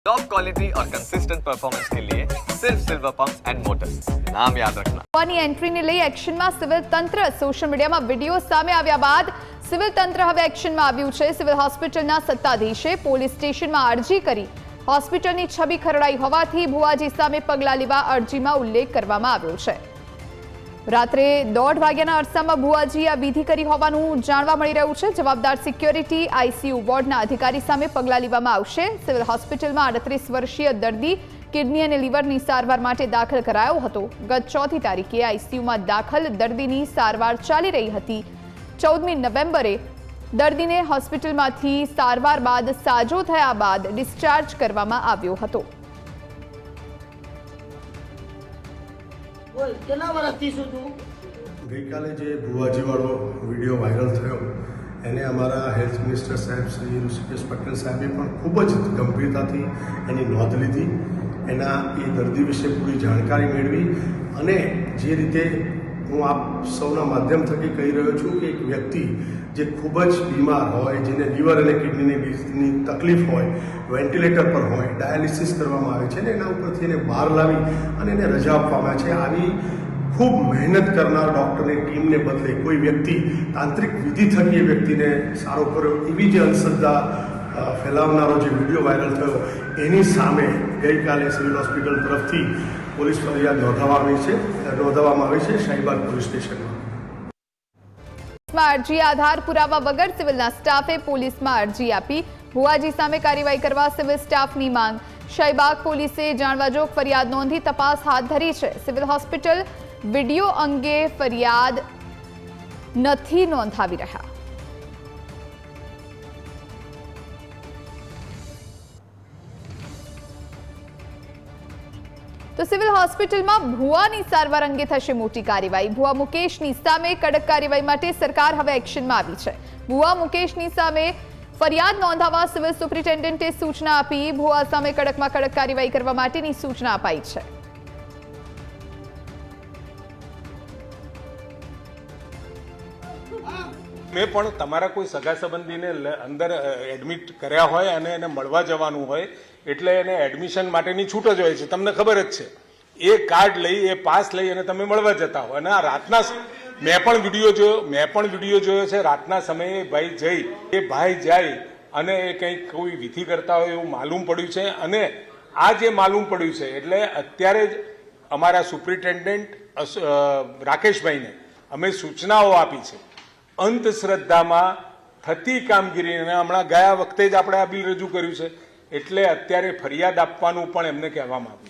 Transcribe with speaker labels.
Speaker 1: Top quality और consistent performance के लिए सिर्फ सिल्वर पंप्स एंड मोटर्स, नाम याद रखना।
Speaker 2: ની એન્ટ્રીને લઈ એક્શનમાં સિવિલ તંત્ર। સોશિયલ મીડિયામાં વિડીયો સામે આવ્યા બાદ સિવિલ તંત્ર હવે એક્શનમાં આવ્યું છે। સિવિલ હોસ્પિટલના સત્તાધીશે પોલીસ સ્ટેશનમાં અરજી કરી હોસ્પિટલની છબી ખરડાઈ હોવાથી ભુવાજી સામે પગલાં લેવા અરજીમાં ઉલ્લેખ કરવામાં આવ્યો છે। રાત્રે 1:30 વાગ્યાના અરસામાં ભુવાજી આ વિધિ કરી હોવાનું જાણવા મળી રહ્યું છે। જવાબદાર સિક્યોરિટી આઈસીયુ વોર્ડના અધિકારી સામે પગલાં લેવામાં આવશે। સિવિલ હોસ્પિટલમાં 38 વર્ષીય દર્દી કિડની અને લીવરની સારવાર માટે દાખલ કરાયો હતો। ગત 4 તારીખે આઈસીયુમાં દાખલ દર્દીની સારવાર ચાલી રહી હતી। 14મી નવેમ્બરે દર્દીને હોસ્પિટલમાંથી સારવાર બાદ સાજો થયા બાદ ડિસ્ચાર્જ કરવામાં આવ્યો હતો।
Speaker 3: ગઈકાલે જે ભુવાજીવાળો વિડીયો વાયરલ થયો એને અમારા હેલ્થ મિનિસ્ટર સાહેબ શ્રી ઋષિકેશ પટેલ સાહેબે પણ ખૂબ જ ગંભીરતાથી એની નોંધ લીધી। એના એ દર્દી વિશે પૂરી જાણકારી મેળવી અને જે રીતે હું આપ સૌના માધ્યમ થકી કહી રહ્યો છું કે એક વ્યક્તિ જે ખૂબ જ બીમાર હોય, જેને લીવર અને કિડનીની તકલીફ હોય, વેન્ટિલેટર પર હોય, ડાયાલિસિસ કરવામાં આવે છે ને એના ઉપરથી એને બહાર લાવી અને એને રજા આપવામાં આવે છે। આવી ખૂબ મહેનત કરનાર ડૉક્ટરની ટીમને બદલે કોઈ વ્યક્તિ તાંત્રિક વિધિ થકી એ વ્યક્તિને સારો કર્યો, એવી જે અંધશ્રદ્ધા ફેલાવનારો જે વિડીયો વાયરલ થયો એની સામે ગઈકાલે સિવિલ હોસ્પિટલ તરફથી પોલીસ ફરિયાદ નોંધાવવામાં આવી છે શાહીબાગ પોલીસ સ્ટેશનમાં।
Speaker 2: અરજી આધાર પુરાવા વગર સિવિલના સ્ટાફે પોલીસમાં અરજી આપી। ભુવાજી સામે કાર્યવાહી કરવા સિવિલ સ્ટાફની માંગ। શાહીબાગ પોલીસે જાણવાજોગ ફરિયાદ નોંધી તપાસ હાથ ધરી છે। સિવિલ હોસ્પિટલ વિડીયો અંગે ફરિયાદ નથી નોંધાવી રહ્યા। તો સિવિલ હોસ્પિટલમાં ભુવાની સારવાર અંગે થશે મોટી કાર્યવાહી। ભુવા મુકેશની સામે કડક કાર્યવાહી માટે સરકાર હવે એક્શનમાં આવી છે। ભુવા મુકેશની સામે ફરિયાદ નોંધાવવા સિવિલ સુપ્રિન્ટેન્ડન્ટે સૂચના આપી। ભુવા સામે કડકમાં કડક કાર્યવાહી કરવા માટેની સૂચના અપાઈ છે।
Speaker 4: મેં પણ તમારા કોઈ સગા સંબંધીને અંદર એડમિટ કર્યા હોય અને એને મળવા જવાનું હોય એટલે એને એડમિશન માટેની છૂટ જ હોય છે, તમને ખબર જ છે। એ કાર્ડ લઈ, એ પાસ લઈ અને તમે મળવા જતા હો અને આ રાતના મેં પણ વિડીયો જોયો છે। રાતના સમયે ભાઈ જાય અને એ કંઈક કોઈ વિધિ કરતા હોય એવું માલુમ પડ્યું છે અને આ જે માલુમ પડ્યું છે એટલે અત્યારે જ અમારા સુપ્રિન્ટેન્ડન્ટ રાકેશભાઈને અમે સૂચનાઓ આપી છે અંધશ્રદ્ધામાં થતી કામગીરીને। હમણાં ગયા વખતે જ આપણે આ બિલ રજૂ કર્યું છે એટલે અત્યારે ફરિયાદ આપવાનું પણ એમને કહેવામાં આવ્યું છે।